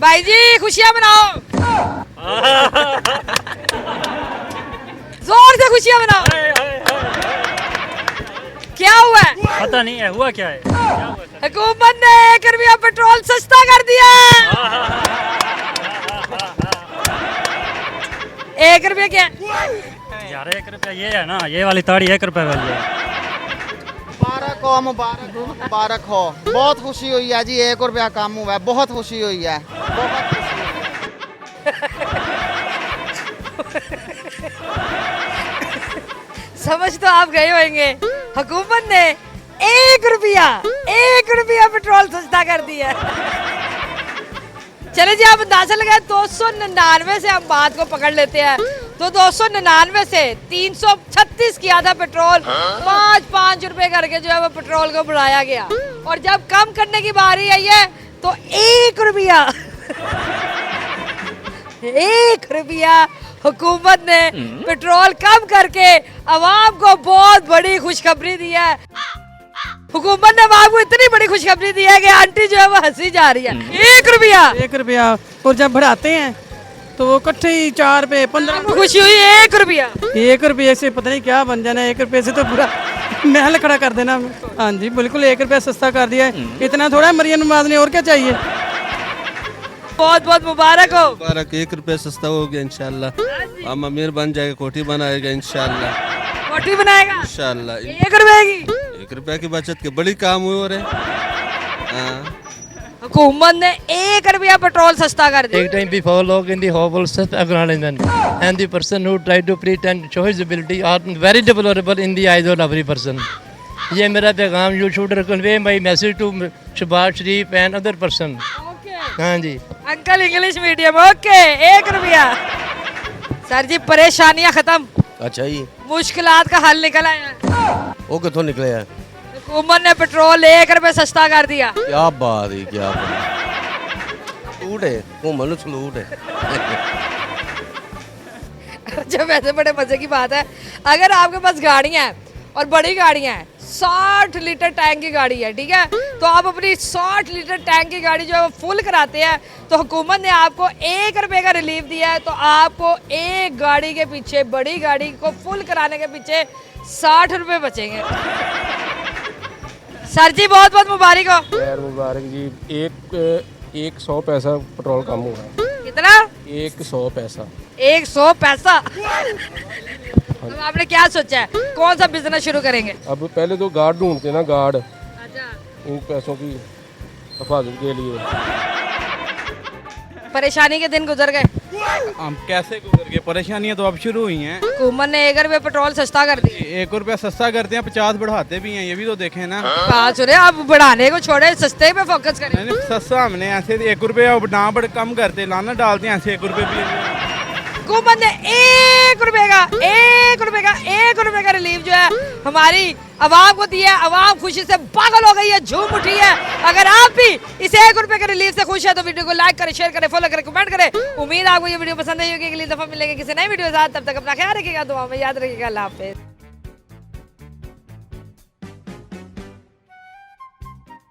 भाई जी खुशियां मनाओ, जोर से खुशियां मनाओ। क्या हुआ है? पता नहीं है हुआ क्या है। हुकूमत ने 1 रुपया पेट्रोल सस्ता कर दिया। 1 रुपया क्या यार 1 रुपया ये है ना, ये वाली ताड़ी 1 रुपए वाली है। मुबारक हो, मुबारक हो। बहुत खुशी हुई है जी, 1 रुपया कम हुआ है, बहुत खुशी हुई है, बहुत खुशी हुई है। समझ तो आप गए होंगे, हुकूमत ने 1 रुपया पेट्रोल सस्ता कर दिया। चले जी आप अंदाजा लगाए, 299 से हम बात को पकड़ लेते हैं, तो 299 से 336 किया था पेट्रोल, 5 रुपए करके जो है वो पेट्रोल को बढ़ाया गया। और जब कम करने की बारी आई है तो 1 रुपया 1 रुपया हुकूमत ने पेट्रोल कम करके अवाम को बहुत बड़ी खुशखबरी दी है। हुकूमत ने अवाम को इतनी बड़ी खुशखबरी दी है कि आंटी जो है वो हंसी जा रही है। 1 रुपया और जब बढ़ाते हैं तो वो इकट्ठे ही 4 रुपए 15 आपको खुशी हुई 1 रुपया? 1 रुपये से पता नहीं क्या बन जाना है, 1 रुपये से तो पूरा महल खड़ा कर देना। हाँ जी बिल्कुल, 1 रुपया सस्ता कर दिया है, इतना थोड़ा है मरियम नवाज ने, और क्या चाहिए। बहुत बहुत मुबारक हो। मुबारक, 1 रुपया सस्ता हो गया इंशाल्लाह। हम अमीर बन जाएगा, कोठी बनाएगा इंशाल्लाह, रोटी बनाएगा इंशाल्लाह। 1 रुपए की 1 रुपया की बचत के बड़ी काम हुए हो रहे। हाँ, हुकूमत ने 1 रुपया पेट्रोल सस्ता कर दिया। Take time before log in the whole self acknowledgement, and the person who tried to pretend show his ability are very deplorable in the eyes of every person. ये मेरा पैगाम, you should convey my message to Shahbaz Sharif and other person. हाँ जी। Uncle English medium, okay 1 रुपया। Sir जी परेशानियां खत्म, अच्छा जी, मुश्किलात का हल निकल आया। वो कितों निकले है? हुकूमत ने पेट्रोल 1 रुपए सस्ता कर दिया। क्या बात है, क्या बात। सलूट है, घूमन सलूट है। अच्छा वैसे बड़े मजे की बात है, अगर आपके पास गाड़ियां हैं और बड़ी गाड़ियां हैं, 60 लीटर टैंक की गाड़ी है, ठीक है, तो आप अपनी 60 लीटर टैंक की गाड़ी जो है वो फुल कराते हैं, तो हुकूमत ने आपको 1 रुपए का रिलीफ दिया है, तो आपको एक गाड़ी के पीछे, बड़ी गाड़ी को फुल कराने के पीछे 60 रुपए बचेंगे। सर जी बहुत बहुत मुबारक हो। खैर मुबारक जी। 100 पैसा पेट्रोल कम हुआ है। कितना? 100 पैसा। 100 पैसा। अब आपने क्या सोचा है, कौन सा बिजनेस शुरू करेंगे? अब पहले तो गार्ड ढूंढते ना, गार्ड अच्छा, इन पैसों की हिफाजत के लिए। परेशानी के दिन गुजर गए। हम कैसे गुजर गए, परेशानियां तो अब शुरू हुई हैं। हुकूमत ने 1 रुपये पेट्रोल सस्ता कर दिया। 1 रुपया सस्ता करते हैं, 50 बढ़ाते भी हैं, ये भी तो देखें ना। बात सुने, आप बढ़ाने को छोड़े, सस्ते पे फोकस करें। नहीं सस्ता हमने ऐसे 1 रुपया ना बढ़ कम करते, लाना डालते हैं ऐसे 1 रुपये भी। हुकूमत ने 1 रुपए का रिलीफ जो है हमारी आवाम को दिया है। आवाम खुशी से पागल हो गई है, झूम उठी है। अगर आप भी इस 1 रुपए के रिलीफ से खुश है तो वीडियो को लाइक करें, शेयर करें, फॉलो करें, कमेंट करें। उम्मीद आपको ये वीडियो पसंद आई होगी। अगली दफा मिलेंगे किसी नई वीडियो के साथ, तब तक अपना ख्याल रखिएगा, दुआ में याद रखिएगा। अल्लाह हाफिज़।